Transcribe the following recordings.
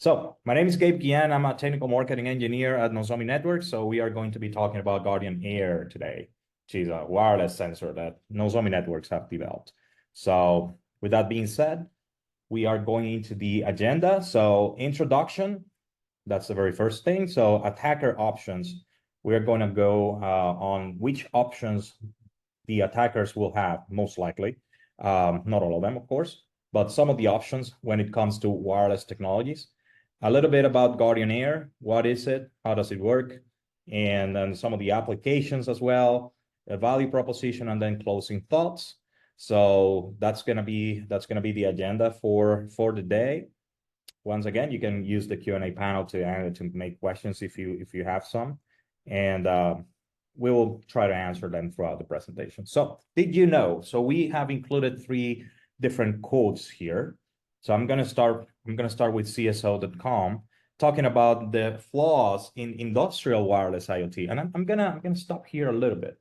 So my name is Gabe Guillen. I'm a technical marketing engineer at Nozomi Networks. So we are going to be talking about Guardian Air today, which is a wireless sensor that Nozomi Networks have developed. So with that being said, we are going into the agenda. So introduction, that's the very first thing. So attacker options, we're going to go on which options the attackers will have most likely. Not all of them, of course, but some of the options when it comes to wireless technologies. A little bit about Guardian Air. What is it? How does it work? And then some of the applications as well, a value proposition, and then closing thoughts. So that's gonna be the agenda for the day. Once again, you can use the Q&A panel to make questions if you have some, and we will try to answer them throughout the presentation. So did you know? So we have included 3 different quotes here. So I'm gonna start with CSO.com, talking about the flaws in industrial wireless IoT, and I'm gonna stop here a little bit.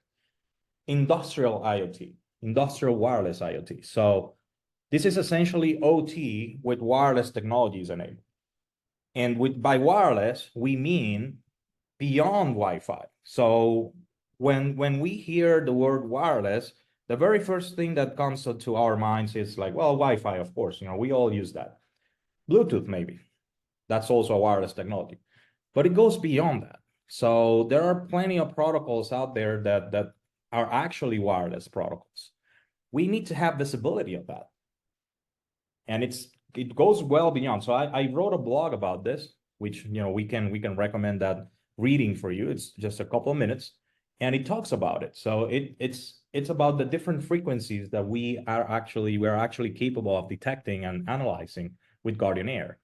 Industrial IoT, industrial wireless IoT. So this is essentially OT with wireless technologies enabled. And by wireless, we mean beyond Wi-Fi. So when we hear the word wireless, the very first thing that comes to our minds is like, well, Wi-Fi, of course, we all use that. Bluetooth, maybe. That's also a wireless technology. But it goes beyond that. So there are plenty of protocols out there that are actually wireless protocols. We need to have visibility of that. And it goes well beyond. So I wrote a blog about this, which we can recommend that reading for you. It's just a couple of minutes, and it talks about it. So it's about the different frequencies that we're actually capable of detecting and analyzing with Guardian Air.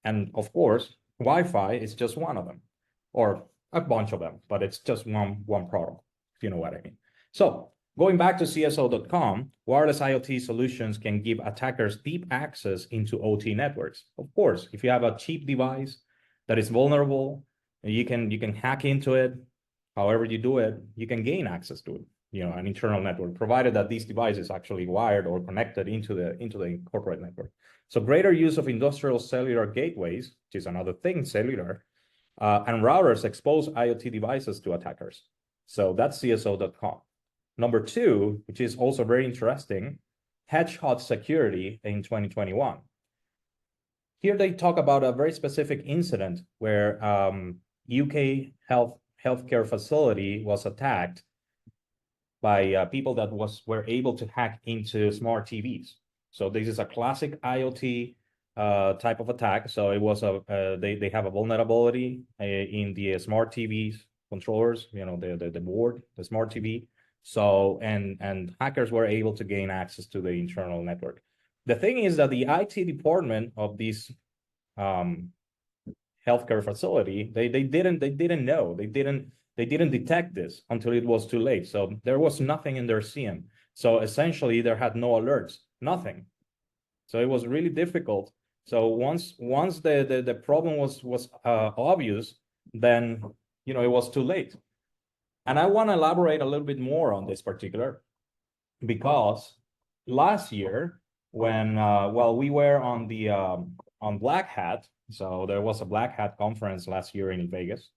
And of course, Wi-Fi is just one of them, or a bunch of them, but it's just one protocol, if you know what I mean. So going back to CSO.com, wireless IoT solutions can give attackers deep access into OT networks. Of course, if you have a cheap device that is vulnerable, you can hack into it. However you do it, you can gain access to it, an internal network, provided that these devices actually wired or connected into the corporate network. So greater use of industrial cellular gateways, which is another thing, cellular, and routers expose IoT devices to attackers. So that's CSO.com. Number 2, which is also very interesting, Hedgehog Security in 2021. Here they talk about a very specific incident where UK healthcare facility was attacked by people that were able to hack into smart TVs. So this is a classic IoT type of attack. So it was they have a vulnerability in the smart TVs controllers, the board, the smart TV. So and hackers were able to gain access to the internal network. The thing is that the IT department of this healthcare facility, they didn't know, they didn't detect this until it was too late. So there was nothing in their SIEM. So essentially, they had no alerts, nothing. So it was really difficult. So once the problem was obvious, then it was too late. And I want to elaborate a little bit more on this particular, because last year when we were on Black Hat, so there was a Black Hat conference last year in Vegas.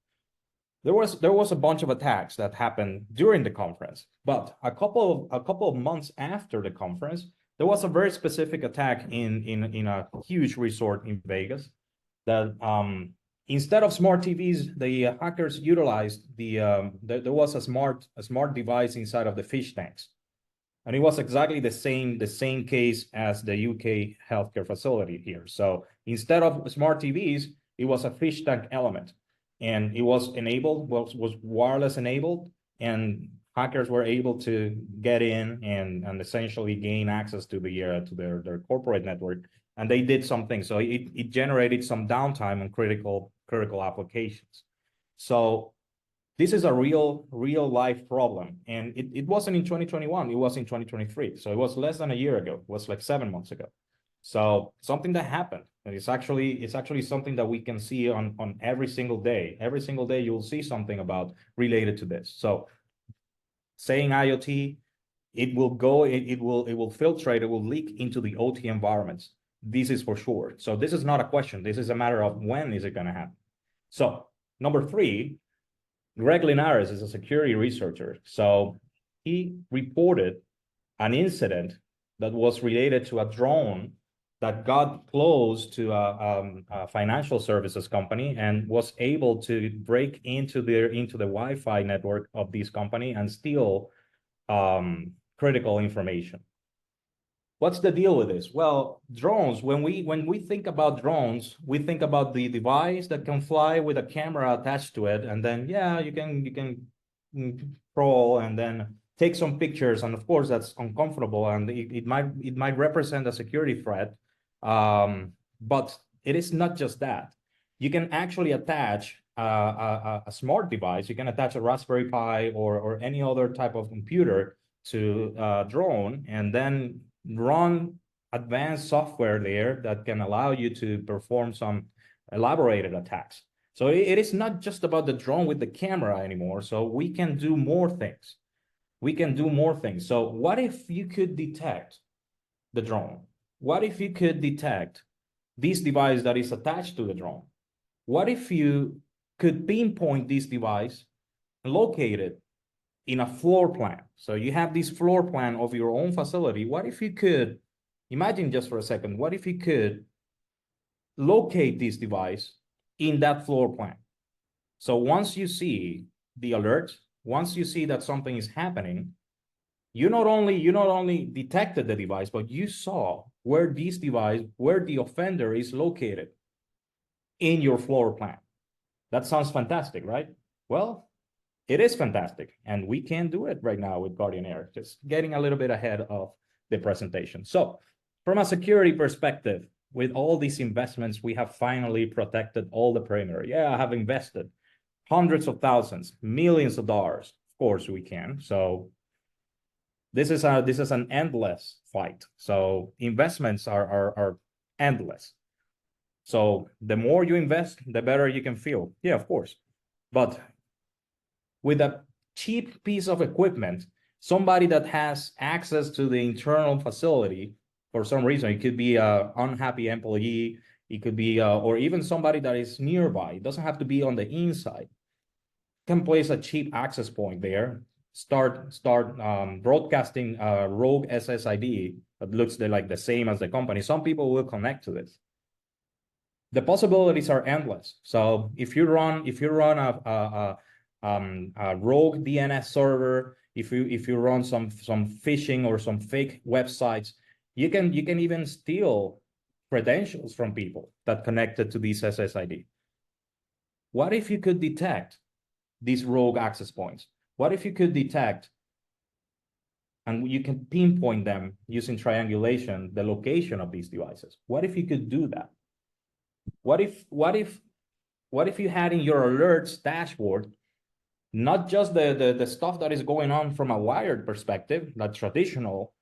There was a bunch of attacks that happened during the conference, but a couple of months after the conference, there was a very specific attack in a huge resort in Vegas that instead of smart TVs, the hackers utilized there was a smart device inside of the fish tanks, and it was exactly the same case as the UK healthcare facility here. So instead of smart TVs, it was a fish tank element, and it was wireless enabled, and hackers were able to get in and essentially gain access to their corporate network. And they did something. So it generated some downtime on critical applications. So this is a real life problem. And it wasn't in 2021, it was in 2023. So it was less than a year ago. It was like 7 months ago. So something that happened. And it's actually something that we can see on every single day. Every single day you'll see something related to this. So saying IoT, it will filtrate, it will leak into the OT environments. This is for sure. So this is not a question. This is a matter of when is it going to happen. So number three, Greg Linares is a security researcher. So he reported an incident that was related to a drone that got close to a financial services company and was able to break into the Wi-Fi network of this company and steal critical information. What's the deal with this? Well, drones, when we think about drones, we think about the device that can fly with a camera attached to it, and then yeah, you can crawl and then take some pictures, and of course that's uncomfortable and it might represent a security threat. But it is not just that. You can actually attach a smart device. You can attach a Raspberry Pi or any other type of computer to a drone and then run advanced software there that can allow you to perform some elaborated attacks. So it is not just about the drone with the camera anymore. So we can do more things. We can do more things. So what if you could detect the drone? What if you could detect this device that is attached to the drone? What if you could pinpoint this device located in a floor plan? So you have this floor plan of your own facility. What if you could, imagine just for a second, what if you could locate this device in that floor plan? So once you see the alert, once you see that something is happening, you not only detected the device, but you saw where this device, where the offender is located in your floor plan. That sounds fantastic, right? Well, it is fantastic, and we can do it right now with Guardian Air, just getting a little bit ahead of the presentation. So from a security perspective, with all these investments, we have finally protected all the perimeter. Yeah, I have invested hundreds of thousands, millions of dollars. Of course we can. So this is an endless fight. So investments are endless. So the more you invest, the better you can feel. Yeah, of course. But with a cheap piece of equipment, somebody that has access to the internal facility for some reason, it could be an unhappy employee, it could be, or even somebody that is nearby, it doesn't have to be on the inside, can place a cheap access point there, start broadcasting rogue SSID that looks like the same as the company. Some people will connect to this. The possibilities are endless. So if you run a rogue DNS server, if you run some phishing or some fake websites, you can even steal credentials from people that connected to these SSID. What if you could detect these rogue access points? What if you could detect, and you can pinpoint them using triangulation, the location of these devices? What if you could do that? What if you had in your alerts dashboard not just the stuff that is going on from a wired perspective, that traditional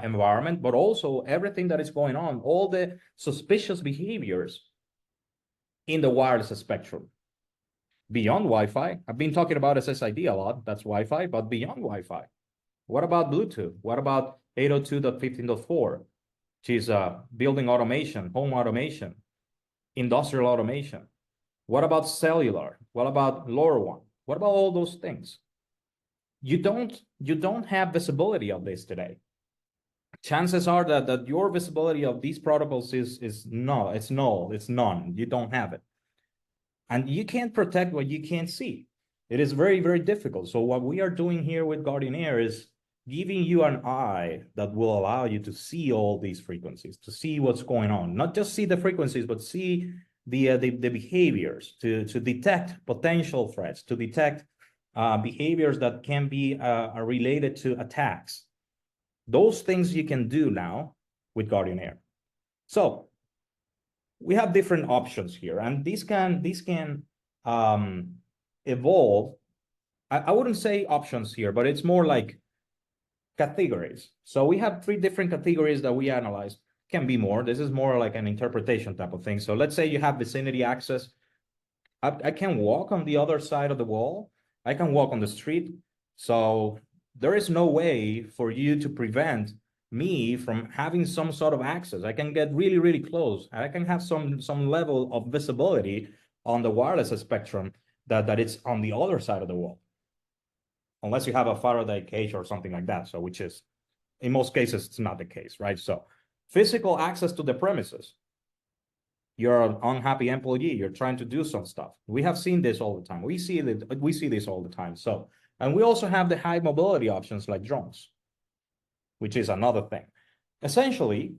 environment, but also everything that is going on, all the suspicious behaviors in the wireless spectrum? Beyond Wi-Fi, I've been talking about SSID a lot, that's Wi-Fi, but beyond Wi-Fi, what about Bluetooth? What about 802.15.4, which is building automation, home automation, industrial automation? What about cellular? What about LoRaWAN? What about all those things? You don't have visibility of this today. Chances are that your visibility of these protocols is null, it's none. You don't have it. And you can't protect what you can't see. It is very, very difficult. So what we are doing here with Guardian Air is giving you an eye that will allow you to see all these frequencies, to see what's going on. Not just see the frequencies, but see the behaviors, to detect potential threats, to detect behaviors that can be related to attacks. Those things you can do now with Guardian Air. So we have different options here, and these can evolve. I wouldn't say options here, but it's more like categories. So we have 3 different categories that we analyzed. Can be more. This is more like an interpretation type of thing. So let's say you have vicinity access. I can walk on the other side of the wall. I can walk on the street. So there is no way for you to prevent me from having some sort of access. I can get really, really close. I can have some level of visibility on the wireless spectrum that it's on the other side of the wall. Unless you have a Faraday cage or something like that. So which is, in most cases, it's not the case, right? So physical access to the premises. You're an unhappy employee. You're trying to do some stuff. We have seen this all the time. We see this all the time. So, and we also have the high mobility options like drones, which is another thing. Essentially,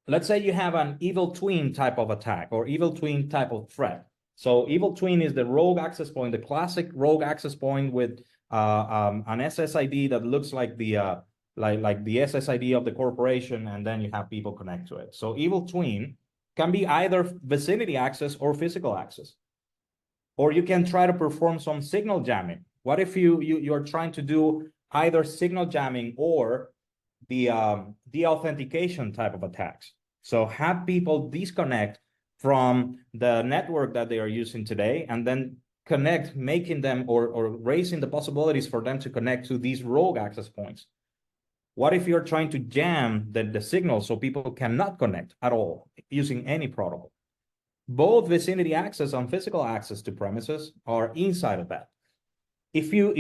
let's say you have an evil twin type of attack or evil twin type of threat. So evil twin is the rogue access point, the classic rogue access point with an SSID that looks like the like the SSID of the corporation, and then you have people connect to it. So evil twin can be either vicinity access or physical access. Or you can try to perform some signal jamming. What if you're trying to do either signal jamming or the authentication type of attacks? So have people disconnect from the network that they are using today and then connect, making them or raising the possibilities for them to connect to these rogue access points. What if you're trying to jam the signal so people cannot connect at all using any protocol? Both vicinity access and physical access to premises are inside of that. If you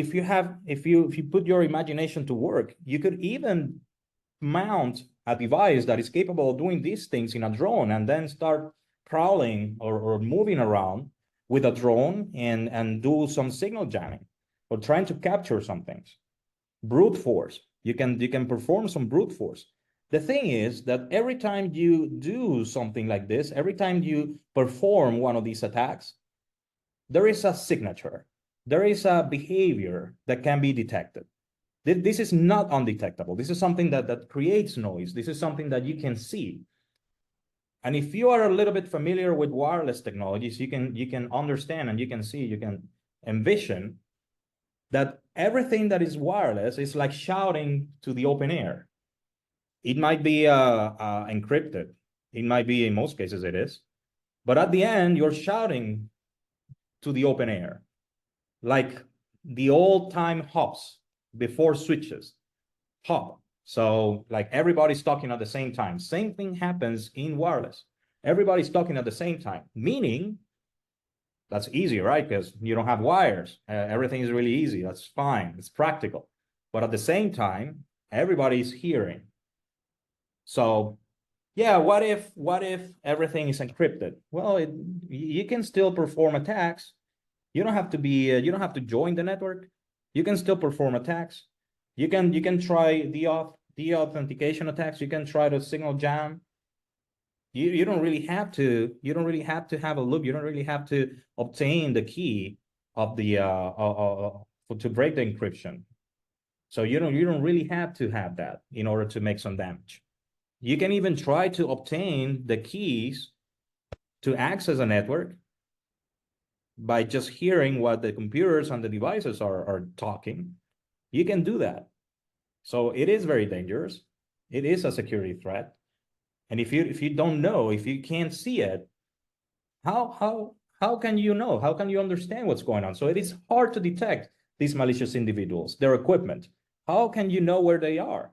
put your imagination to work, you could even mount a device that is capable of doing these things in a drone and then start crawling or moving around with a drone and do some signal jamming or trying to capture some things. Brute force. You can perform some brute force. The thing is that every time you do something like this, every time you perform one of these attacks, there is a signature. There is a behavior that can be detected. This is not undetectable. This is something that creates noise. This is something that you can see. And if you are a little bit familiar with wireless technologies, you can understand and you can see, you can envision that everything that is wireless is like shouting to the open air. It might be encrypted. It might be, in most cases it is. But at the end, you're shouting to the open air, like the old time hops before switches, hop. So like everybody's talking at the same time. Same thing happens in wireless. Everybody's talking at the same time, meaning that's easy, right? Because you don't have wires. Everything is really easy. That's fine. It's practical. But at the same time, everybody's hearing. So yeah, what if everything is encrypted? Well, you can still perform attacks. You don't have to be you don't have to join the network. You can still perform attacks. You can try the authentication attacks. You can try to signal jam. You don't really have to have a loop. You don't really have to obtain the key of the to break the encryption. So you don't really have to have that in order to make some damage. You can even try to obtain the keys to access a network by just hearing what the computers and the devices are talking. You can do that. So it is very dangerous. It is a security threat. And if you don't know, if you can't see it, how can you know? How can you understand what's going on? So it is hard to detect these malicious individuals, their equipment. How can you know where they are?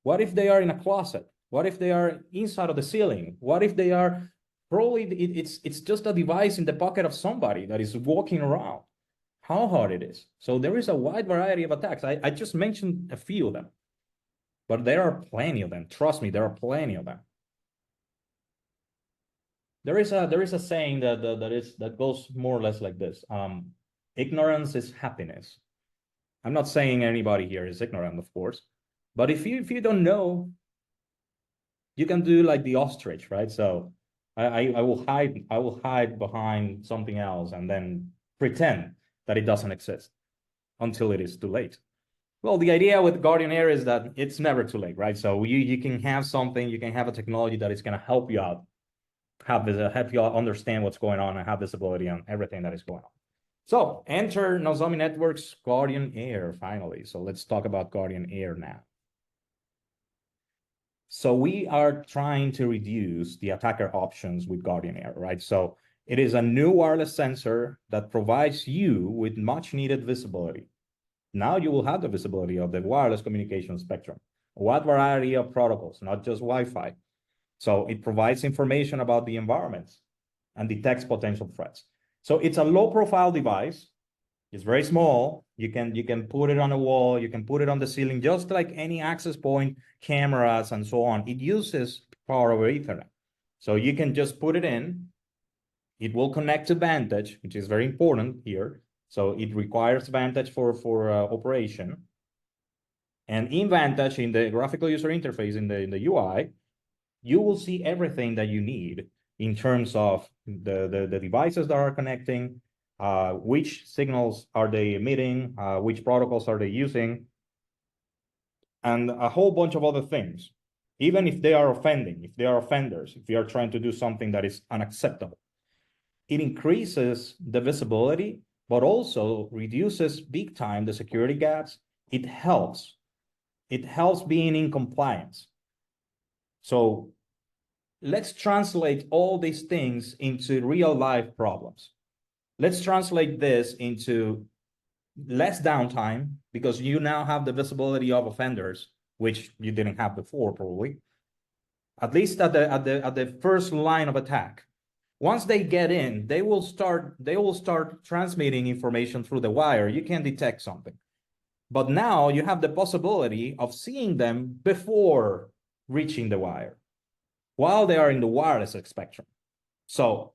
What if they are in a closet? What if they are inside of the ceiling? What if they are probably it's just a device in the pocket of somebody that is walking around? How hard it is. So there is a wide variety of attacks. I just mentioned a few of them, but there are plenty of them. Trust me, there are plenty of them. There is a saying that goes more or less like this. Ignorance is happiness. I'm not saying anybody here is ignorant, of course, but if you don't know, you can do like the ostrich, right? So I will hide behind something else and then pretend that it doesn't exist until it is too late. Well, the idea with Guardian Air is that it's never too late, right? So you can have something, you can have a technology that is going to help you out, help you understand what's going on and have visibility on everything that is going on. So enter Nozomi Networks Guardian Air finally. So let's talk about Guardian Air now. So we are trying to reduce the attacker options with Guardian Air, right? So it is a new wireless sensor that provides you with much needed visibility. Now you will have the visibility of the wireless communication spectrum. What variety of protocols, not just Wi-Fi. So it provides information about the environments and detects potential threats. So it's a low profile device. It's very small. You can put it on a wall, you can put it on the ceiling, just like any access point, cameras, and so on. It uses power over Ethernet. So you can just put it in. It will connect to Vantage, which is very important here. So it requires Vantage for operation. And in Vantage, in the graphical user interface, in the UI, you will see everything that you need in terms of the devices that are connecting, which signals are they emitting, which protocols are they using, and a whole bunch of other things. Even if they are offending, if they are offenders, if they are trying to do something that is unacceptable, it increases the visibility, but also reduces big time the security gaps. It helps being in compliance. So let's translate all these things into real life problems. Let's translate this into less downtime, because you now have the visibility of offenders, which you didn't have before, probably. At least at the first line of attack. Once they get in, they will start transmitting information through the wire. You can detect something. But now you have the possibility of seeing them before reaching the wire, while they are in the wireless spectrum. So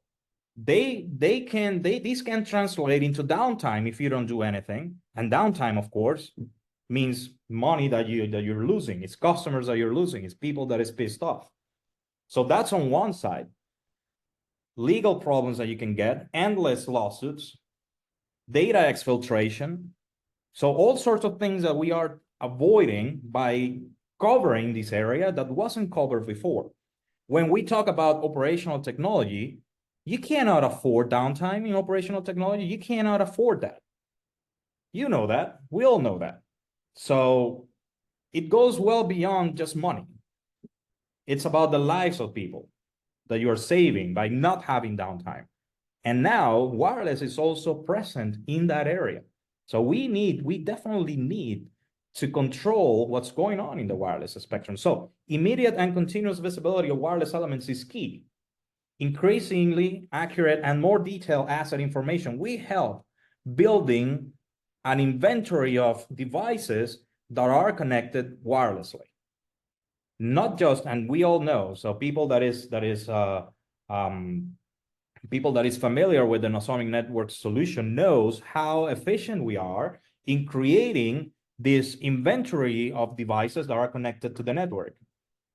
these can translate into downtime if you don't do anything. And downtime, of course, means money that you're losing. It's customers that you're losing. It's people that is pissed off. So that's on one side. Legal problems that you can get, endless lawsuits, data exfiltration. So all sorts of things that we are avoiding by covering this area that wasn't covered before. When we talk about operational technology, you cannot afford downtime in operational technology. You cannot afford that. You know that. We all know that. So it goes well beyond just money. It's about the lives of people that you are saving by not having downtime. And now wireless is also present in that area. So we definitely need to control what's going on in the wireless spectrum. So immediate and continuous visibility of wireless elements is key. Increasingly accurate and more detailed asset information will help building an inventory of devices that are connected wirelessly. Not just, and we all know, so people that is familiar with the Nozomi Networks solution knows how efficient we are in creating this inventory of devices that are connected to the network,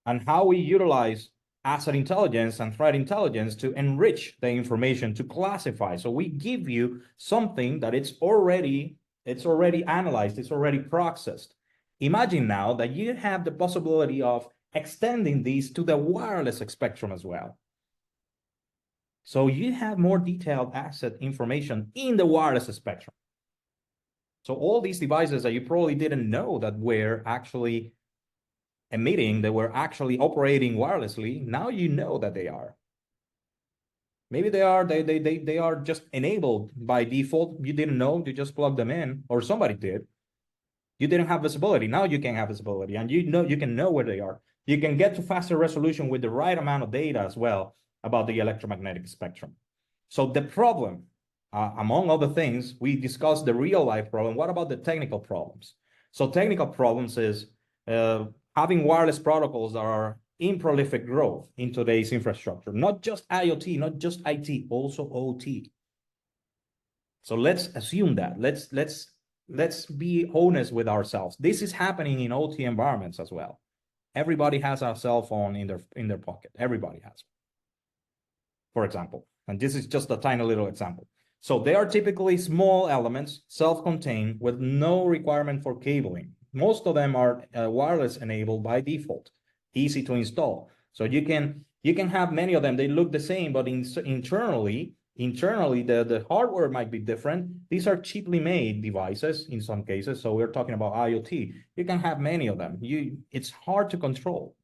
and how we utilize asset intelligence and threat intelligence to enrich the information, to classify. So we give you something that it's already analyzed, it's already processed. Imagine now that you have the possibility of extending these to the wireless spectrum as well. So you have more detailed asset information in the wireless spectrum. So all these devices that you probably didn't know that were actually emitting, that were actually operating wirelessly, now you know that they are. Maybe they are just enabled by default. You didn't know, you just plugged them in, or somebody did. You didn't have visibility. Now you can have visibility, and you can know where they are. You can get to faster resolution with the right amount of data as well about the electromagnetic spectrum. So the problem, among other things, we discussed the real life problem. What about the technical problems? So technical problems is having wireless protocols that are in prolific growth in today's infrastructure, not just IoT, not just IT, also OT. So let's assume that. Let's be honest with ourselves. This is happening in OT environments as well. Everybody has a cell phone in their pocket. Everybody has, for example. And this is just a tiny little example. So they are typically small elements, self-contained, with no requirement for cabling. Most of them are wireless enabled by default, easy to install. So you can have many of them. They look the same, but internally, the hardware might be different. These are cheaply made devices in some cases. So we're talking about IoT. You can have many of them. It's hard to control.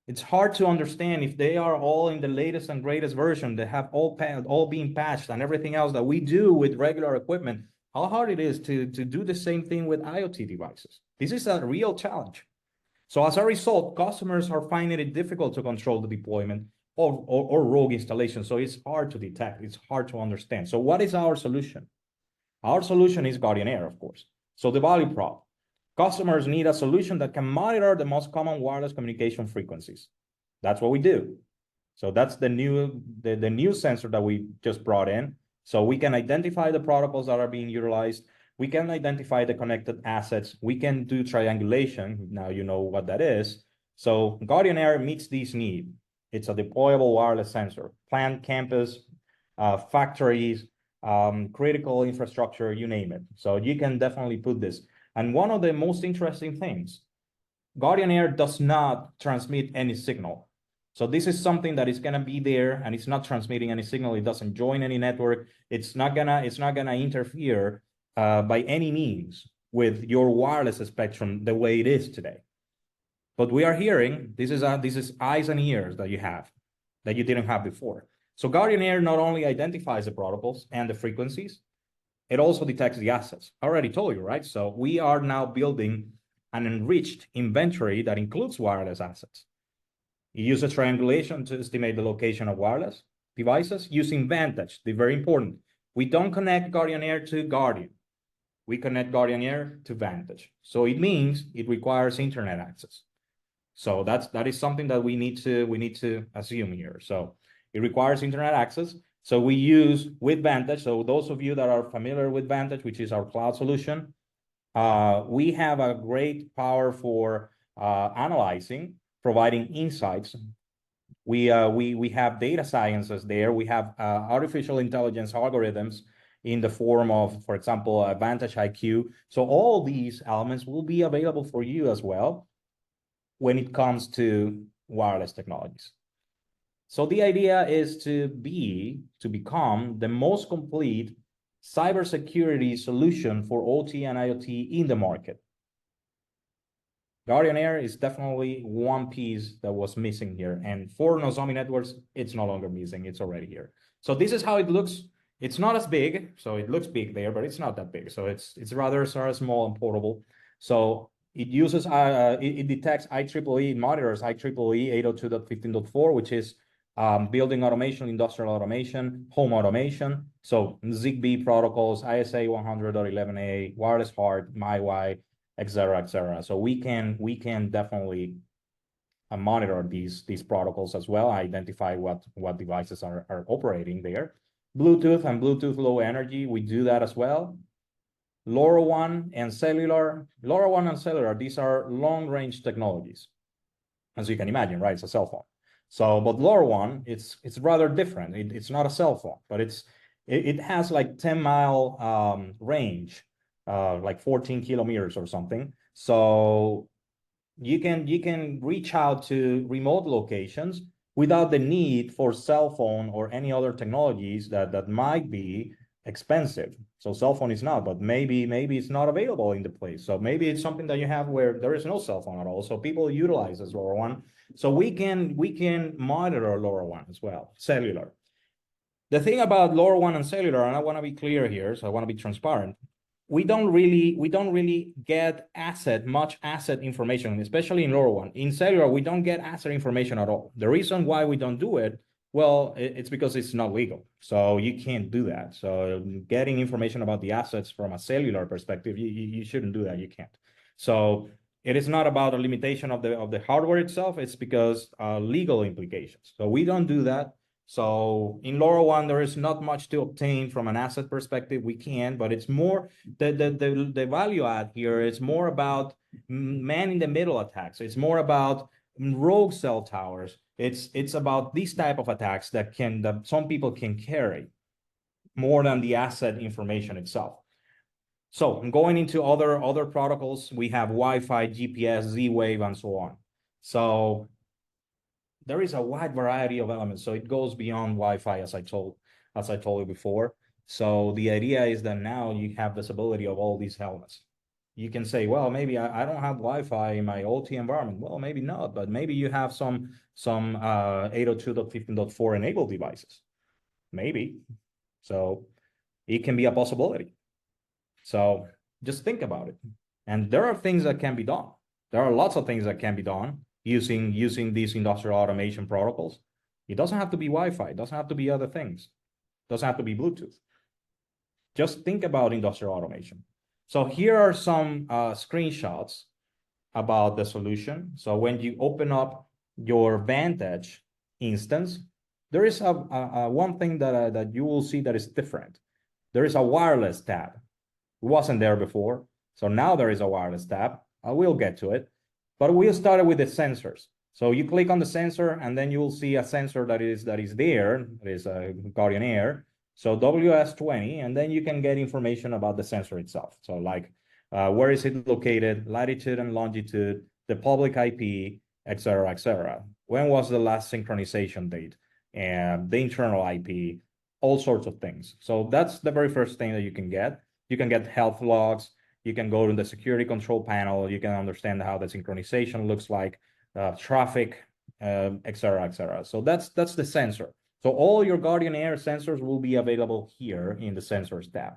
It's hard to understand if they are all in the latest and greatest version. They have all being patched and everything else that we do with regular equipment. How hard it is to do the same thing with IoT devices. This is a real challenge. So as a result, customers are finding it difficult to control the deployment or rogue installation. So it's hard to detect, it's hard to understand. So what is our solution? Our solution is Guardian Air, of course. So the value prop. Customers need a solution that can monitor the most common wireless communication frequencies. That's what we do. So that's the new sensor that we just brought in. So we can identify the protocols that are being utilized. We can identify the connected assets. We can do triangulation. Now you know what that is. So Guardian Air meets these needs. It's a deployable wireless sensor. Plant, campus, factories, critical infrastructure, you name it. So you can definitely put this. And one of the most interesting things, Guardian Air does not transmit any signal. So this is something that is gonna be there and it's not transmitting any signal. It doesn't join any network. It's not gonna interfere by any means with your wireless spectrum the way it is today. But we are hearing, this is eyes and ears that you have, that you didn't have before. So Guardian Air not only identifies the protocols and the frequencies, it also detects the assets. I already told you, right? So we are now building an enriched inventory that includes wireless assets. It uses triangulation to estimate the location of wireless devices using Vantage. They're very important. We don't connect Guardian Air to Guardian. We connect Guardian Air to Vantage. So it means it requires internet access. So that is something that we need to assume here. So it requires internet access. So we use with Vantage. So those of you that are familiar with Vantage, which is our cloud solution, we have a great power for analyzing, providing insights. We have data sciences there. We have artificial intelligence algorithms in the form of, for example, Vantage IQ. So all these elements will be available for you as well when it comes to wireless technologies. So the idea is to become the most complete cybersecurity solution for OT and IoT in the market. Guardian Air is definitely one piece that was missing here. And for Nozomi Networks, it's no longer missing, it's already here. So this is how it looks. It's not as big, so it looks big there, but it's not that big. So it's rather small and portable. So it uses, it detects IEEE, it monitors IEEE 802.15.4, which is building automation, industrial automation, home automation. So ZigBee protocols, ISA 100.11a, wireless HART, MiWi, et cetera, et cetera. So we can definitely monitor these protocols as well, identify what devices are operating there. Bluetooth and Bluetooth low energy, we do that as well. LoRaWAN and cellular. LoRaWAN and cellular, these are long-range technologies, as you can imagine, right? It's a cell phone. So, but LoRaWAN, it's rather different. It's not a cell phone, but it has like 10-mile range, like 14 kilometers or something. So you can reach out to remote locations without the need for cell phone or any other technologies that might be expensive. So cell phone is not, but maybe it's not available in the place. So maybe it's something that you have where there is no cell phone at all. So people utilize this LoRaWAN. So we can monitor LoRaWAN as well, cellular. The thing about LoRaWAN and cellular, and I want to be clear here, so I want to be transparent. We don't really get much asset information, especially in LoRaWAN. In cellular, we don't get asset information at all. The reason why we don't do it, well, it's because it's not legal. So you can't do that. So getting information about the assets from a cellular perspective, you shouldn't do that. You can't. So it is not about a limitation of the hardware itself. It's because legal implications. So we don't do that. So in LoRaWAN, there is not much to obtain from an asset perspective. We can, but it's more the value add here is more about man in the middle attacks. It's more about rogue cell towers. It's about these type of attacks that some people can carry more than the asset information itself. So going into other protocols, we have Wi-Fi, GPS, Z-Wave, and so on. So there is a wide variety of elements. So it goes beyond Wi-Fi, as I told you before. So the idea is that now you have visibility of all these elements. You can say, well, maybe I don't have Wi-Fi in my OT environment. Well, maybe not, but maybe you have some 802.15.4 enabled devices. Maybe. So it can be a possibility. So just think about it. And there are things that can be done. There are lots of things that can be done using these industrial automation protocols. It doesn't have to be Wi-Fi. It doesn't have to be other things. It doesn't have to be Bluetooth. Just think about industrial automation. So here are some screenshots about the solution. So when you open up your Vantage instance, there is a one thing that you will see that is different. There is a wireless tab. It wasn't there before. So now there is a wireless tab. I will get to it. But we'll start with the sensors. So you click on the sensor, and then you will see a sensor that is there. That is a Guardian Air. So WS20, and then you can get information about the sensor itself. So like where is it located, latitude and longitude, the public IP, et cetera, et cetera. When was the last synchronization date, and the internal IP, all sorts of things. So that's the very first thing that you can get. You can get health logs. You can go to the security control panel. You can understand how the synchronization looks like, traffic, et cetera, et cetera. So that's the sensor. So all your Guardian Air sensors will be available here in the Sensors tab.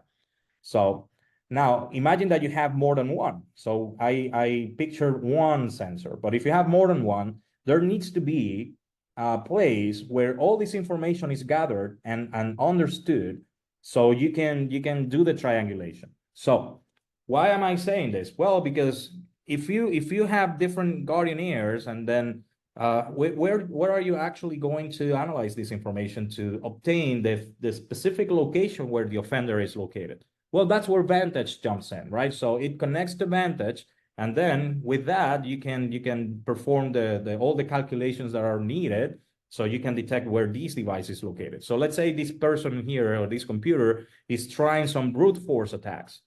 So now imagine that you have more than one. So I pictured one sensor, but if you have more than one, there needs to be a place where all this information is gathered and understood, so you can do the triangulation. So why am I saying this? Well, because if you have different Guardian Airs, and then where are you actually going to analyze this information to obtain the specific location where the offender is located? Well, that's where Vantage jumps in, right? So it connects to Vantage, and then with that, you can perform all the calculations that are needed, so you can detect where this device is located. So let's say this person here, or this computer, is trying some brute force attacks,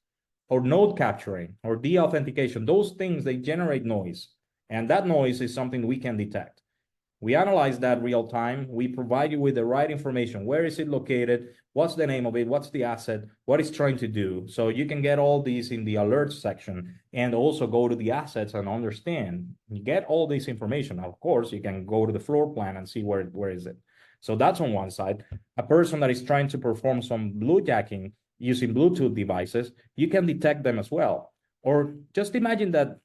or node capturing, or deauthentication. Those things, they generate noise. And that noise is something we can detect. We analyze that real time. We provide you with the right information. Where is it located? What's the name of it? What's the asset? What it's trying to do? So you can get all these in the alerts section, and also go to the assets and understand. You get all this information. Of course, you can go to the floor plan and see where is it. So that's on one side. A person that is trying to perform some bluejacking using Bluetooth devices, you can detect them as well. Or just imagine that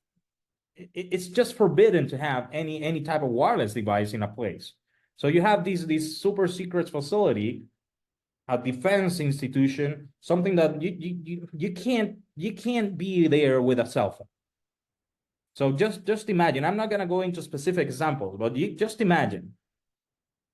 it's just forbidden to have any type of wireless device in a place. So you have this super secret facility, a defense institution, something that you can't be there with a cell phone. So just imagine. I'm not gonna go into specific examples, but you just imagine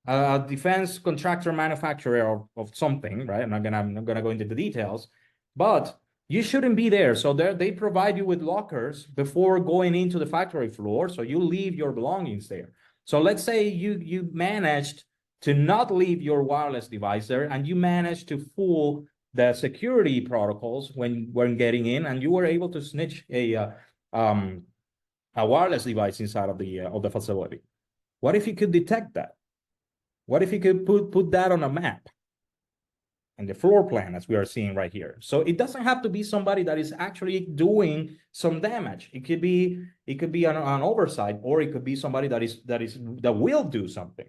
a defense contractor manufacturer of something, right? I'm not gonna go into the details, but you shouldn't be there. So they provide you with lockers before going into the factory floor, so you leave your belongings there. So let's say you managed to not leave your wireless device there, and you managed to fool the security protocols when getting in, and you were able to snitch a wireless device inside of the facility. What if you could detect that? What if you could put that on a map and the floor plan, as we are seeing right here? So it doesn't have to be somebody that is actually doing some damage. It could be an oversight, or it could be somebody that will do something.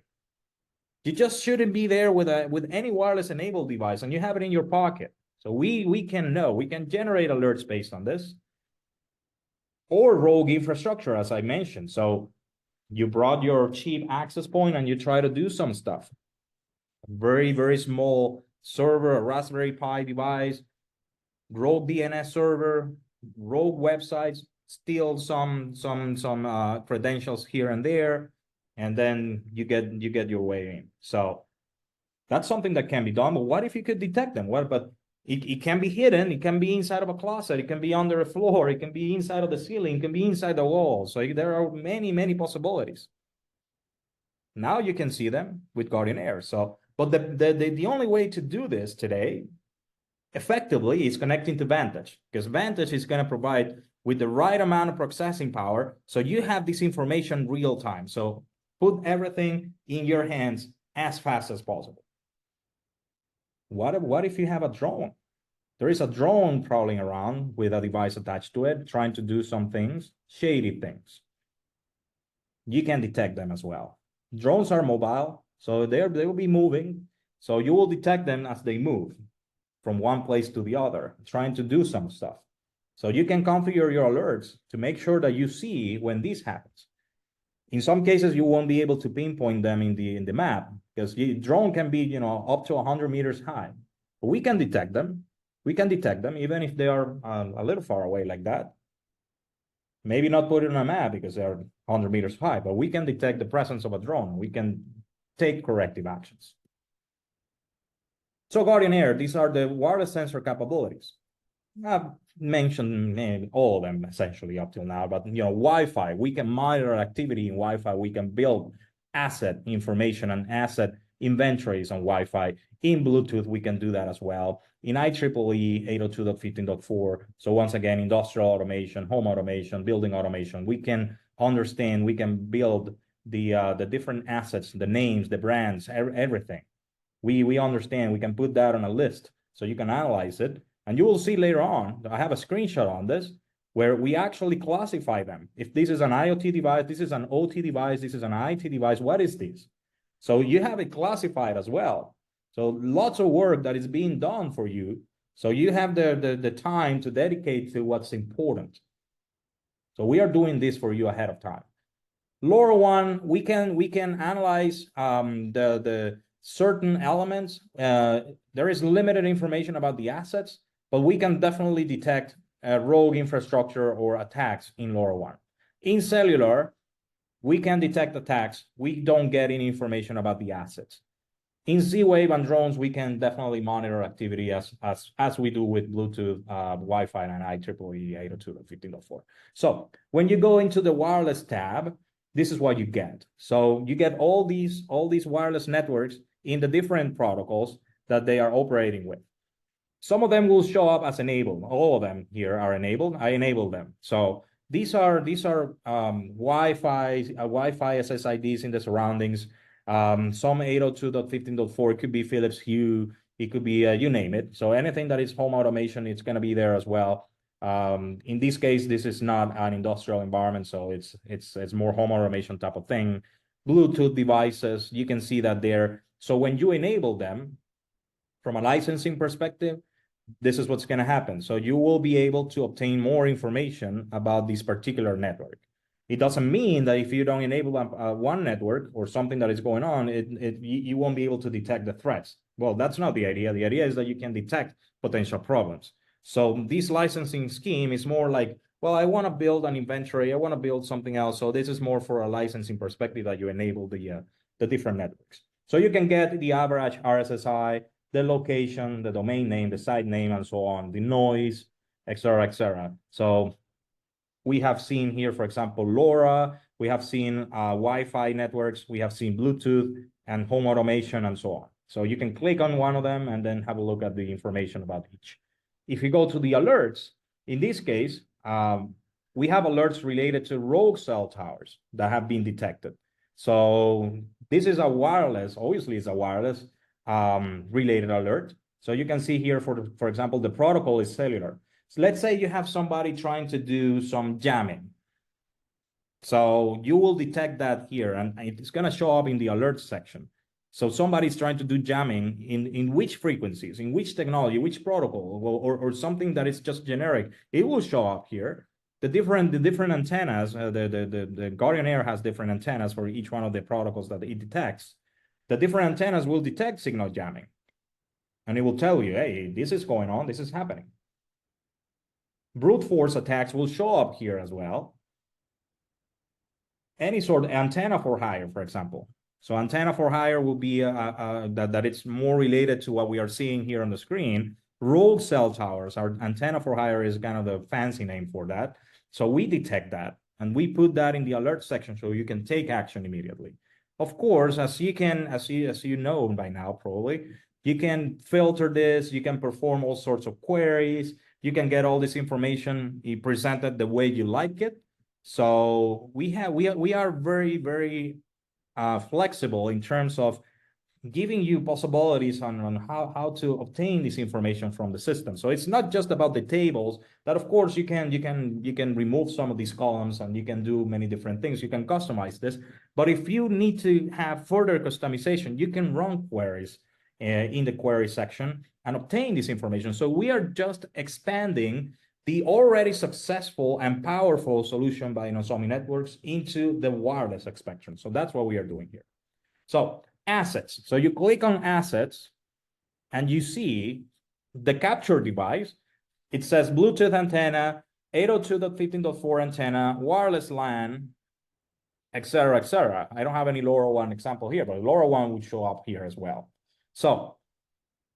You just shouldn't be there with any wireless enabled device, and you have it in your pocket. So we can know, we can generate alerts based on this. Or rogue infrastructure, as I mentioned. So you brought your cheap access point and you try to do some stuff. Very, very small server, a Raspberry Pi device, rogue DNS server, rogue websites, steal some credentials here and there, and then you get your way in. So that's something that can be done. But what if you could detect them? But it can be hidden. It can be inside of a closet. It can be under a floor. It can be inside of the ceiling. It can be inside the wall. So there are many possibilities. Now you can see them with Guardian Air. So, but the only way to do this today effectively is connecting to Vantage, because Vantage is going to provide with the right amount of processing power, so you have this information real time. So put everything in your hands as fast as possible. What if you have a drone? There is a drone prowling around with a device attached to it, trying to do some things, shady things. You can detect them as well. Drones are mobile, so they will be moving. So you will detect them as they move from one place to the other, trying to do some stuff. So you can configure your alerts to make sure that you see when this happens. In some cases, you won't be able to pinpoint them in the map because the drone can be, up to 100 meters high. But we can detect them. We can detect them even if they are a little far away like that. Maybe not put it on a map because they're 100 meters high, but we can detect the presence of a drone. We can take corrective actions. So Guardian Air, these are the wireless sensor capabilities. I've mentioned all of them essentially up till now, but Wi-Fi, we can monitor activity in Wi-Fi. We can build asset information and asset inventories on Wi-Fi. In Bluetooth, we can do that as well. In IEEE 802.15.4, so once again, industrial automation, home automation, building automation, we can understand, we can build the different assets, the names, the brands, everything. We understand, we can put that on a list so you can analyze it. And you will see later on, I have a screenshot on this, where we actually classify them. If this is an IoT device, this is an OT device, this is an IT device, what is this? So you have it classified as well. So lots of work that is being done for you. So you have the time to dedicate to what's important. So we are doing this for you ahead of time. LoRaWAN, we can analyze the certain elements. There is limited information about the assets, but we can definitely detect rogue infrastructure or attacks in LoRaWAN. In cellular, we can detect attacks. We don't get any information about the assets. In Z-Wave and drones, we can definitely monitor activity as we do with Bluetooth, Wi-Fi, and IEEE 802.15.4. So when you go into the wireless tab, this is what you get. So you get all these wireless networks in the different protocols that they are operating with. Some of them will show up as enabled. All of them here are enabled. I enable them. So these are Wi-Fi SSIDs in the surroundings. Some 802.15.4, it could be Philips Hue, it could be you name it. So anything that is home automation, it's going to be there as well. In this case, this is not an industrial environment, so it's more home automation type of thing. Bluetooth devices, you can see that there. So when you enable them, from a licensing perspective, this is what's going to happen. So you will be able to obtain more information about this particular network. It doesn't mean that if you don't enable one network or something that is going on, you won't be able to detect the threats. Well, that's not the idea. The idea is that you can detect potential problems. So this licensing scheme is more like, well, I want to build an inventory. I want to build something else. So this is more for a licensing perspective that you enable the different networks. So you can get the average RSSI, the location, the domain name, the site name, and so on, the noise, et cetera, et cetera. So we have seen here, for example, LoRa, we have seen Wi-Fi networks, we have seen Bluetooth and home automation and so on. So you can click on one of them and then have a look at the information about each. If you go to the alerts, in this case, we have alerts related to rogue cell towers that have been detected. So this is a wireless, obviously it's a wireless related alert. So you can see here, for example, the protocol is cellular. So let's say you have somebody trying to do some jamming. So you will detect that here, and it's going to show up in the alert section. So somebody's trying to do jamming in which frequencies, in which technology, which protocol, or something that is just generic. It will show up here. The different antennas, the Guardian Air has different antennas for each one of the protocols that it detects. The different antennas will detect signal jamming. And it will tell you, hey, this is going on, this is happening. Brute force attacks will show up here as well. Any sort of antenna for hire, for example. So antenna for hire will be that it's more related to what we are seeing here on the screen. Rogue cell towers, our antenna for hire is kind of the fancy name for that. So we detect that and we put that in the alert section so you can take action immediately. Of course, as you know by now, probably, you can filter this, you can perform all sorts of queries, you can get all this information presented the way you like it. So we are very, very flexible in terms of giving you possibilities on how to obtain this information from the system. So it's not just about the tables that, of course, you can remove some of these columns and you can do many different things. You can customize this. But if you need to have further customization, you can run queries in the query section and obtain this information. So we are just expanding the already successful and powerful solution by Nozomi Networks into the wireless spectrum. So that's what we are doing here. So assets. So you click on assets and you see the capture device. It says Bluetooth antenna, 802.15.4 antenna, wireless LAN, etc., etc. I don't have any LoRaWAN example here, but LoRaWAN would show up here as well. So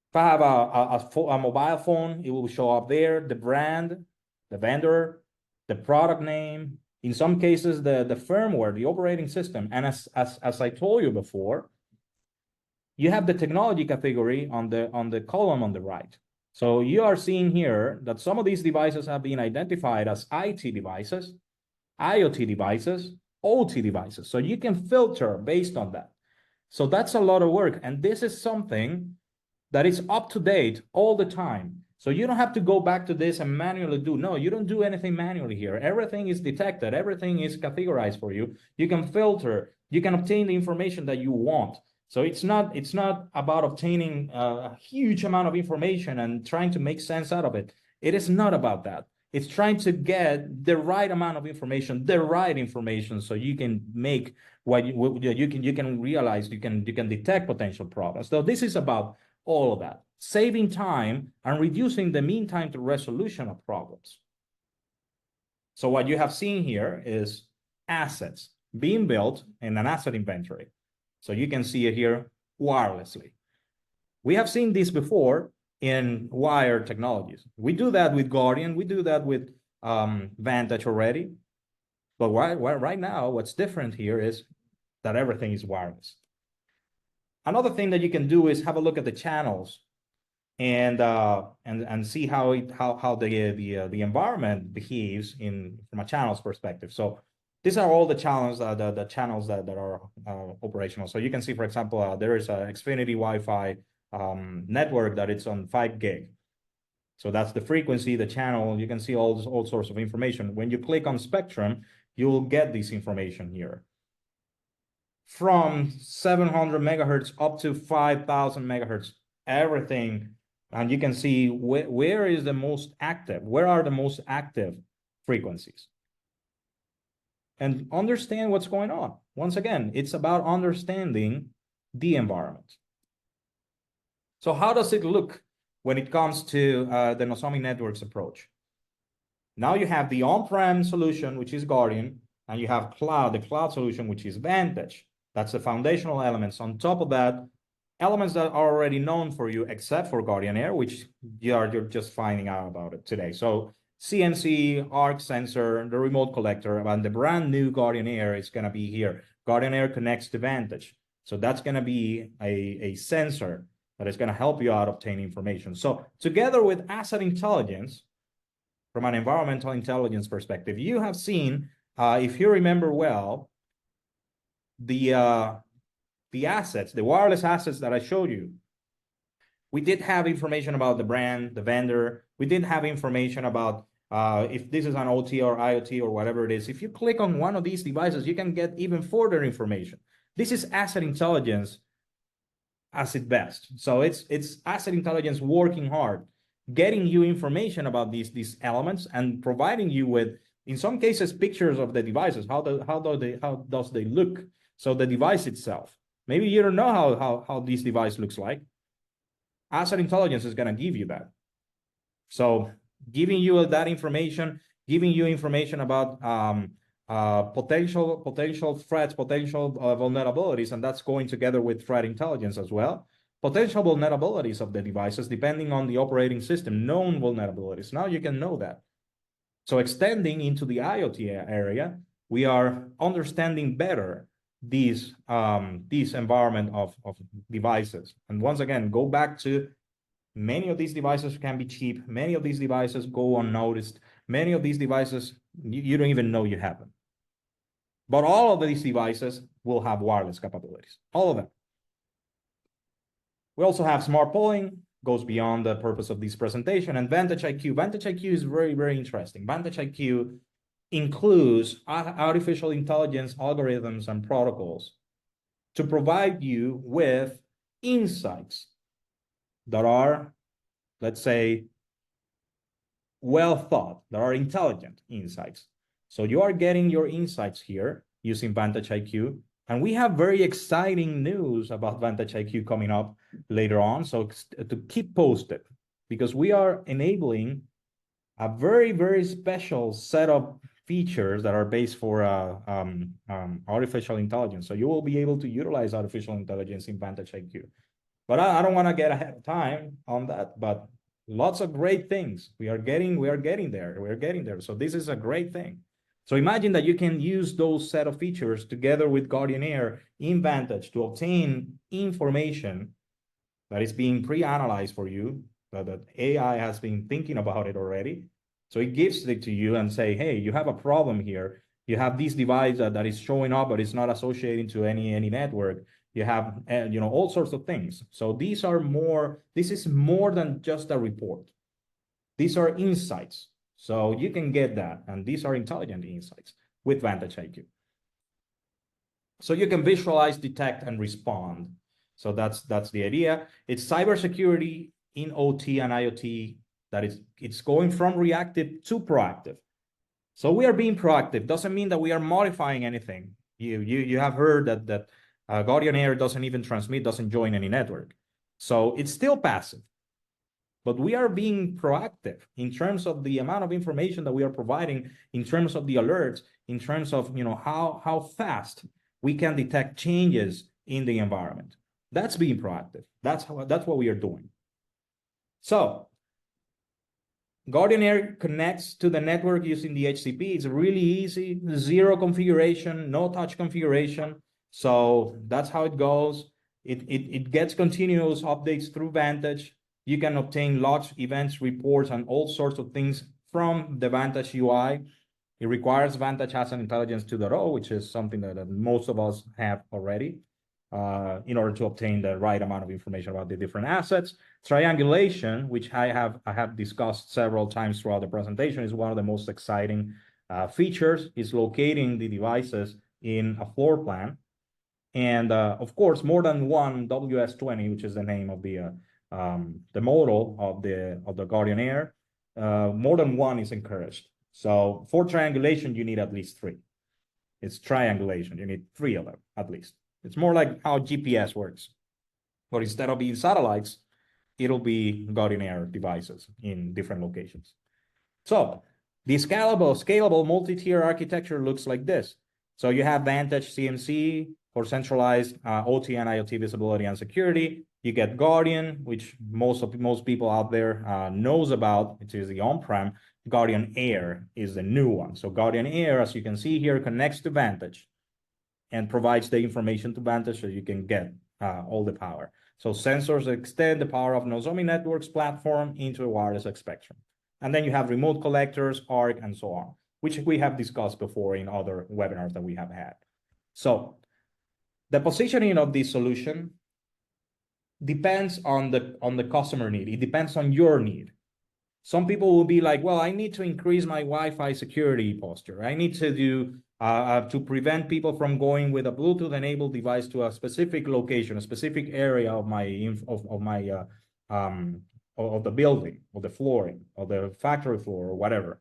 if I have a mobile phone, it will show up there, the brand, the vendor, the product name, in some cases, the firmware, the operating system. And as I told you before, you have the technology category on the column on the right. So you are seeing here that some of these devices have been identified as IT devices, IoT devices, OT devices. So you can filter based on that. So that's a lot of work. And this is something that is up to date all the time. So you don't have to go back to this and manually do. No, you don't do anything manually here. Everything is detected. Everything is categorized for you. You can filter. You can obtain the information that you want. So it's not about obtaining a huge amount of information and trying to make sense out of it. It is not about that. It's trying to get the right amount of information, so you can make what you can realize, you can detect potential problems. So this is about all of that, saving time and reducing the mean time to resolution of problems. So what you have seen here is assets being built in an asset inventory. So you can see it here wirelessly. We have seen this before in wired technologies. We do that with Guardian. We do that with Vantage already. But right now, what's different here is that everything is wireless. Another thing that you can do is have a look at the channels and see how the environment behaves from a channels perspective. So these are all the channels the channels that are operational. So you can see, for example, there is a Xfinity Wi-Fi network that it's on 5 gig. So that's the frequency, the channel. You can see all sorts of information. When you click on Spectrum, you will get this information here. From 700 megahertz up to 5,000 megahertz, everything. And you can see where is the most active, where are the most active frequencies. And understand what's going on. Once again, it's about understanding the environment. So how does it look when it comes to the Nozomi Networks approach? Now you have the on-prem solution, which is Guardian, and you have the cloud solution, which is Vantage. That's the foundational elements. On top of that, elements that are already known for you, except for Guardian Air, which you're just finding out about it today. So CNC, arc sensor, the remote collector, and the brand new Guardian Air is going to be here. Guardian Air connects to Vantage. So that's going to be a sensor that is going to help you out obtain information. So together with asset intelligence, from an environmental intelligence perspective, you have seen, if you remember well, the assets, the wireless assets that I showed you. We did have information about the brand, the vendor. We did have information about if this is an OT or IoT or whatever it is. If you click on one of these devices, you can get even further information. This is asset intelligence at its best. So it's asset intelligence working hard, getting you information about these elements and providing you with, in some cases, pictures of the devices. How does they look? So the device itself. Maybe you don't know how this device looks like. Asset intelligence is going to give you that. So giving you that information, giving you information about potential threats, potential vulnerabilities, and that's going together with threat intelligence as well. Potential vulnerabilities of the devices, depending on the operating system, known vulnerabilities. Now you can know that. So extending into the IoT area, we are understanding better these environment of devices. And once again, go back to many of these devices can be cheap. Many of these devices go unnoticed. Many of these devices, you don't even know you have them. But all of these devices will have wireless capabilities, all of them. We also have smart polling, goes beyond the purpose of this presentation, and Vantage IQ. Vantage IQ is very, very interesting. Vantage IQ includes artificial intelligence algorithms and protocols to provide you with insights that are, let's say, well thought, that are intelligent insights. So you are getting your insights here using Vantage IQ. And we have very exciting news about Vantage IQ coming up later on. So to keep posted, because we are enabling a very, very special set of features that are based for artificial intelligence. So you will be able to utilize artificial intelligence in Vantage IQ. But I don't want to get ahead of time on that, but lots of great things. We are getting there. So this is a great thing. So imagine that you can use those set of features together with Guardian Air in Vantage to obtain information that is being pre-analyzed for you, that AI has been thinking about it already. So it gives it to you and say, hey, you have a problem here. You have this device that is showing up, but it's not associating to any network. You have, all sorts of things. So this is more than just a report. These are insights. So you can get that. And these are intelligent insights with Vantage IQ. So you can visualize, detect, and respond. So that's the idea. It's cybersecurity in OT and IoT it's going from reactive to proactive. So we are being proactive. Doesn't mean that we are modifying anything. You have heard that Guardian Air doesn't even transmit, doesn't join any network. So it's still passive. But we are being proactive in terms of the amount of information that we are providing, in terms of the alerts, in terms of how fast we can detect changes in the environment. That's being proactive. That's what we are doing. So Guardian Air connects to the network using the HCP. It's really easy, zero configuration, no touch configuration. So that's how it goes. It gets continuous updates through Vantage. You can obtain logs, events, reports, and all sorts of things from the Vantage UI. It requires Vantage Asset Intelligence 2.0, which is something that most of us have already, in order to obtain the right amount of information about the different assets. Triangulation, which I have discussed several times throughout the presentation, is one of the most exciting features, is locating the devices in a floor plan. And of course, more than one WS20, which is the name of the model of the Guardian Air, more than one is encouraged. So for triangulation, you need at least 3. It's triangulation. You need 3 of them at least. It's more like how GPS works. But instead of being satellites, it'll be Guardian Air devices in different locations. So the scalable multi-tier architecture looks like this. So you have Vantage CMC for centralized OT and IoT visibility and security. You get Guardian, which most people out there knows about, which is the on-prem. Guardian Air is the new one. So Guardian Air, as you can see here, connects to Vantage and provides the information to Vantage so you can get all the power. So sensors extend the power of Nozomi Networks platform into a wireless spectrum. And then you have remote collectors, ARC, and so on, which we have discussed before in other webinars that we have had. So the positioning of this solution depends on the customer need. It depends on your need. Some people will be like, well, I need to increase my Wi-Fi security posture. I need to do to prevent people from going with a Bluetooth-enabled device to a specific location, a specific area of the building, or the flooring, or the factory floor, or whatever.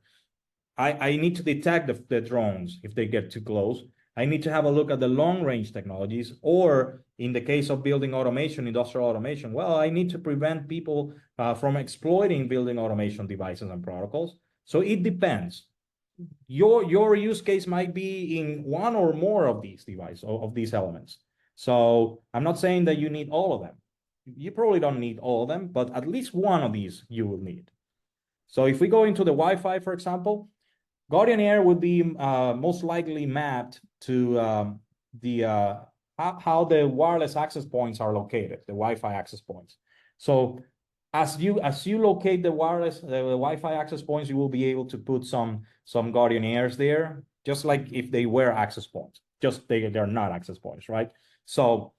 I need to detect the drones if they get too close. I need to have a look at the long-range technologies, or in the case of building automation, industrial automation, well, I need to prevent people from exploiting building automation devices and protocols. So it depends. Your use case might be in one or more of these devices, of these elements. So I'm not saying that you need all of them. You probably don't need all of them, but at least one of these you will need. So if we go into the Wi-Fi, for example, Guardian Air would be most likely mapped to how the wireless access points are located, the Wi-Fi access points. So as you locate the Wi-Fi access points, you will be able to put some Guardian Airs there, just like if they were access points. Just they're not access points, right? So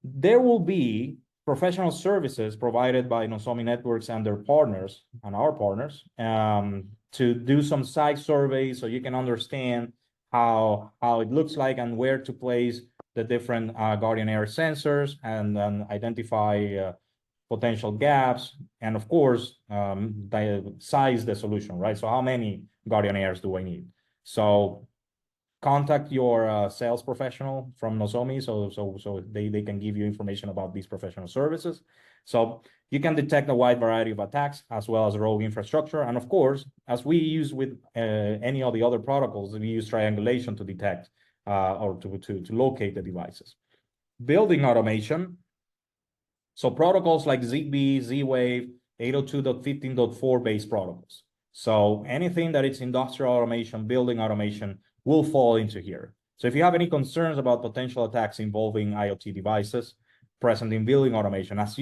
there will be professional services provided by Nozomi Networks and their partners and our partners to do some site surveys so you can understand how it looks like and where to place the different Guardian Air sensors, and then identify potential gaps, and of course, size the solution, right? So how many Guardian Airs do I need? So contact your sales professional from Nozomi, so they can give you information about these professional services. So you can detect a wide variety of attacks as well as rogue infrastructure. And of course, as we use with any of the other protocols, we use triangulation to detect or to locate the devices. Building automation. So protocols like ZigBee, Z-Wave, 802.15.4 based protocols. So anything that is industrial automation, building automation will fall into here. So if you have any concerns about potential attacks involving IoT devices present in building automation, as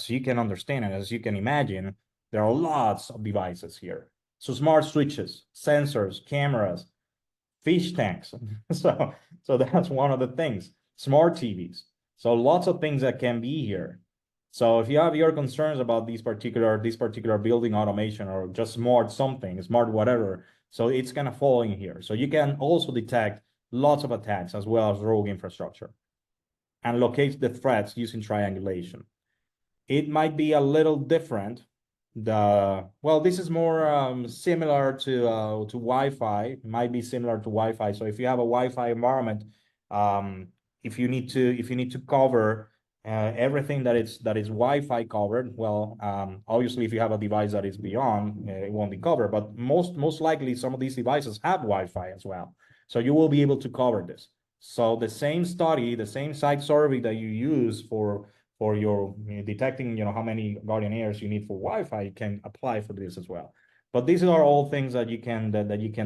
you can understand and as you can imagine, there are lots of devices here. So smart switches, sensors, cameras, fish tanks. So that's one of the things. Smart TVs. So lots of things that can be here. So if you have your concerns about this particular building automation or just smart something, smart whatever, so it's gonna fall in here. So you can also detect lots of attacks as well as rogue infrastructure and locate the threats using triangulation. It might be a little different. This is more similar to Wi-Fi. It might be similar to Wi-Fi. So if you have a Wi-Fi environment, if you need to cover everything that is Wi-Fi covered, well, obviously if you have a device that is beyond, it won't be covered. But most likely some of these devices have Wi-Fi as well, so you will be able to cover this. So the same study, the same site survey that you use for your detecting, how many Guardian Airs you need for Wi-Fi can apply for this as well. But these are all things that you can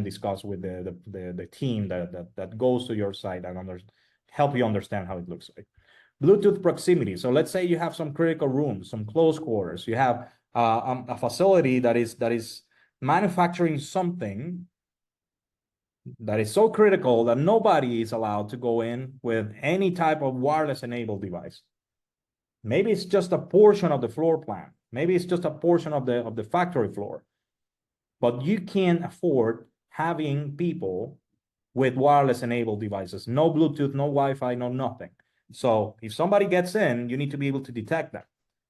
discuss with the team that goes to your site and help you understand how it looks like. Bluetooth proximity. So let's say you have some critical rooms, some close quarters. You have a facility that is manufacturing something that is so critical that nobody is allowed to go in with any type of wireless enabled device. Maybe it's just a portion of the floor plan. Maybe it's just a portion of the factory floor. But you can't afford having people with wireless enabled devices. No Bluetooth, no Wi-Fi, no nothing. So if somebody gets in, you need to be able to detect that.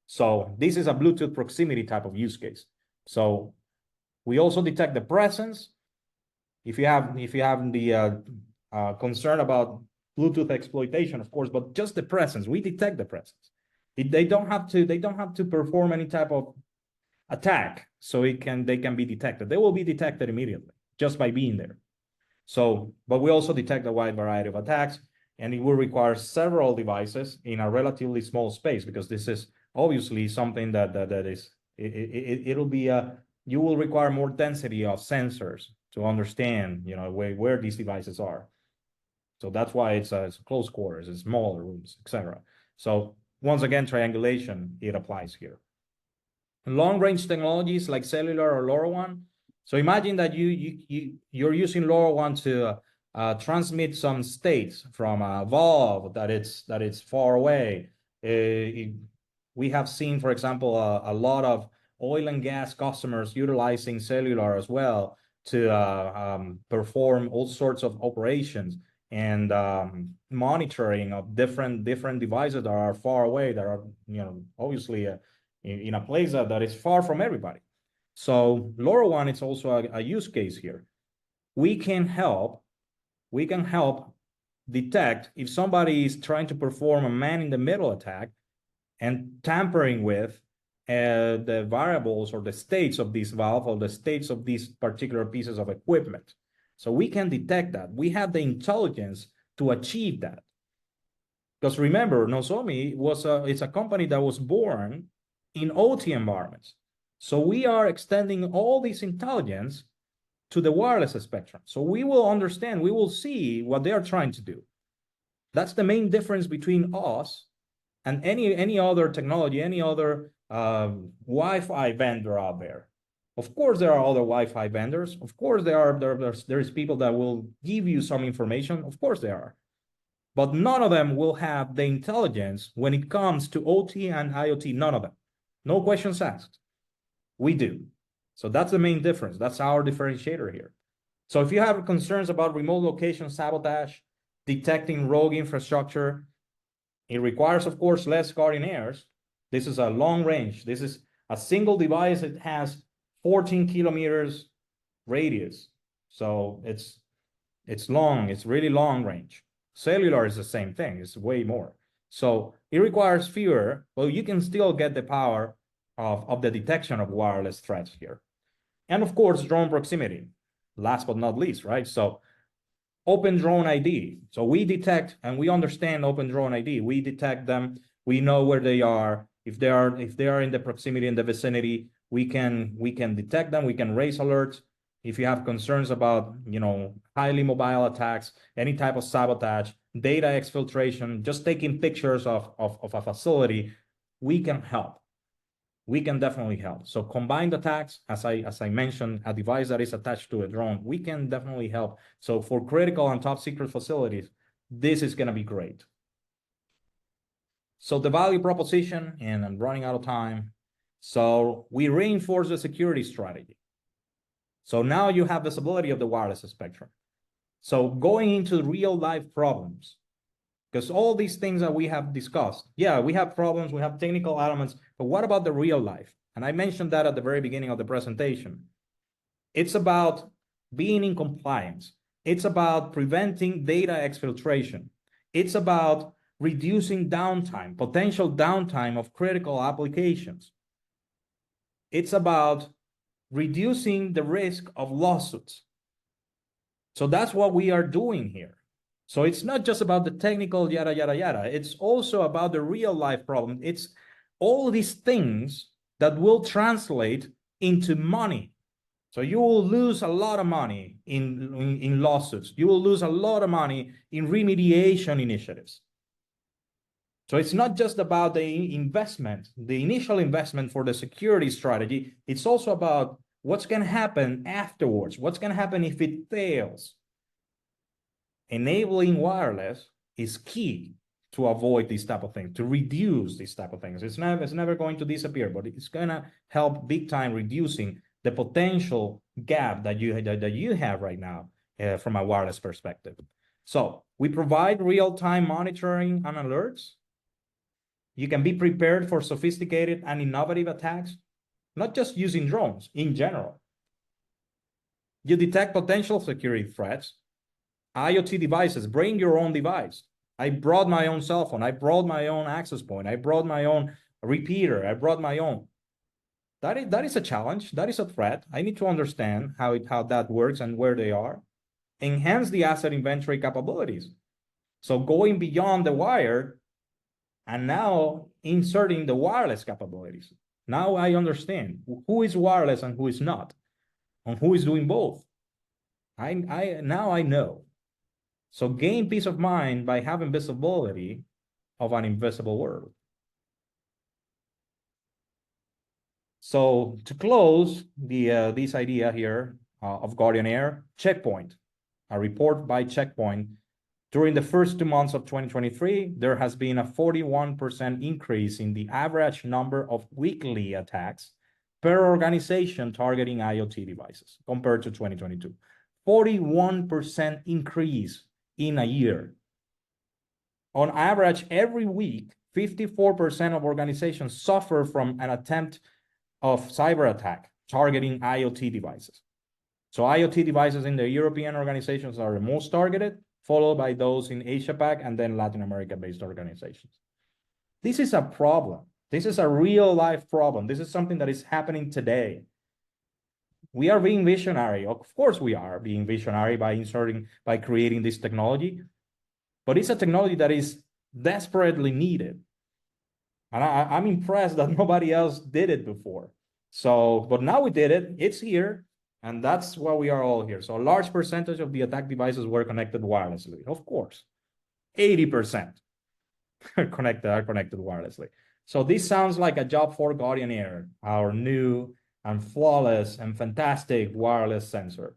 So this is a Bluetooth proximity type of use case. So we also detect the presence. If you have the concern about Bluetooth exploitation, of course, but just the presence, we detect the presence. They don't have to perform any type of attack, so they can be detected. They will be detected immediately just by being there. So, but we also detect a wide variety of attacks, and it will require several devices in a relatively small space, because this is obviously something it'll be you will require more density of sensors to understand, where these devices are. So that's why it's close quarters, it's smaller rooms, etc. So once again, triangulation, it applies here. Long-range technologies like cellular or LoRaWAN. So imagine that you're using LoRaWAN to transmit some states from a valve that it's far away. We have seen, for example, a lot of oil and gas customers utilizing cellular as well to perform all sorts of operations and monitoring of different devices that are far away, that are obviously in a place that is far from everybody. So LoRaWAN is also a use case here. We can help detect if somebody is trying to perform a man-in-the-middle attack and tampering with the variables or the states of this valve or the states of these particular pieces of equipment. So we can detect that. We have the intelligence to achieve that. Because remember, Nozomi it's a company that was born in OT environments. So we are extending all this intelligence to the wireless spectrum. So we will understand, we will see what they are trying to do. That's the main difference between us and any other technology, any other Wi-Fi vendor out there. Of course, there are other Wi-Fi vendors. Of course, there is people that will give you some information. Of course, there are. But none of them will have the intelligence when it comes to OT and IoT, none of them. No questions asked. We do. So that's the main difference. That's our differentiator here. So if you have concerns about remote location sabotage, detecting rogue infrastructure, it requires, of course, less Guardian Airs, This is a long range. This is a single device. It has 14 kilometers radius. So it's long, it's really long range. Cellular is the same thing, it's way more. So it requires fewer, but you can still get the power of the detection of wireless threats here. And of course, drone proximity, last but not least, right? So open drone ID. So we detect and we understand open drone ID. We detect them, we know where they are. If they are in the proximity, in the vicinity, we can detect them, we can raise alerts. If you have concerns about, highly mobile attacks, any type of sabotage, data exfiltration, just taking pictures of a facility, we can help. We can definitely help. So combined attacks, as I mentioned, a device that is attached to a drone, we can definitely help. So for critical and top secret facilities, this is going to be great. So the value proposition, and I'm running out of time. So we reinforce the security strategy. So now you have visibility of the wireless spectrum. So going into real life problems, because all these things that we have discussed, yeah, we have problems, we have technical elements, but what about the real life? And I mentioned that at the very beginning of the presentation. It's about being in compliance. It's about preventing data exfiltration. It's about reducing downtime, potential downtime of critical applications. It's about reducing the risk of lawsuits. So that's what we are doing here. So it's not just about the technical yada, yada, yada. It's also about the real life problem. It's all these things that will translate into money. So you will lose a lot of money in lawsuits. You will lose a lot of money in remediation initiatives. So it's not just about the investment, the initial investment for the security strategy. It's also about what's going to happen afterwards. What's going to happen if it fails? Enabling wireless is key to avoid these type of things, to reduce these type of things. It's never going to disappear, but it's going to help big time reducing the potential gap that you have right now from a wireless perspective. So we provide real-time monitoring and alerts. You can be prepared for sophisticated and innovative attacks, not just using drones, in general. You detect potential security threats. IoT devices, bring your own device. I brought my own cell phone. I brought my own access point. I brought my own repeater. I brought my own. That is a challenge. That is a threat. I need to understand how that works and where they are. Enhance the asset inventory capabilities. So going beyond the wired and now inserting the wireless capabilities. Now I understand who is wireless and who is not, and who is doing both. Now I know. So gain peace of mind by having visibility of an invisible world. So to close this idea here of Guardian Air, Checkpoint, a report by Checkpoint. During the first 2 months of 2023, there has been a 41% increase in the average number of weekly attacks per organization targeting IoT devices compared to 2022. 41% increase in a year. On average, every week, 54% of organizations suffer from an attempt of cyber attack targeting IoT devices. So IoT devices in the European organizations are the most targeted, followed by those in Asia-Pac and then Latin America-based organizations. This is a problem. This is a real-life problem. This is something that is happening today. We are being visionary. Of course, we are being visionary by creating this technology, but it's a technology that is desperately needed. And I'm impressed that nobody else did it before. So, but now we did it, it's here, and that's why we are all here. So a large percentage of the attack devices were connected wirelessly, of course. 80% are connected wirelessly. So this sounds like a job for Guardian Air, our new and flawless and fantastic wireless sensor.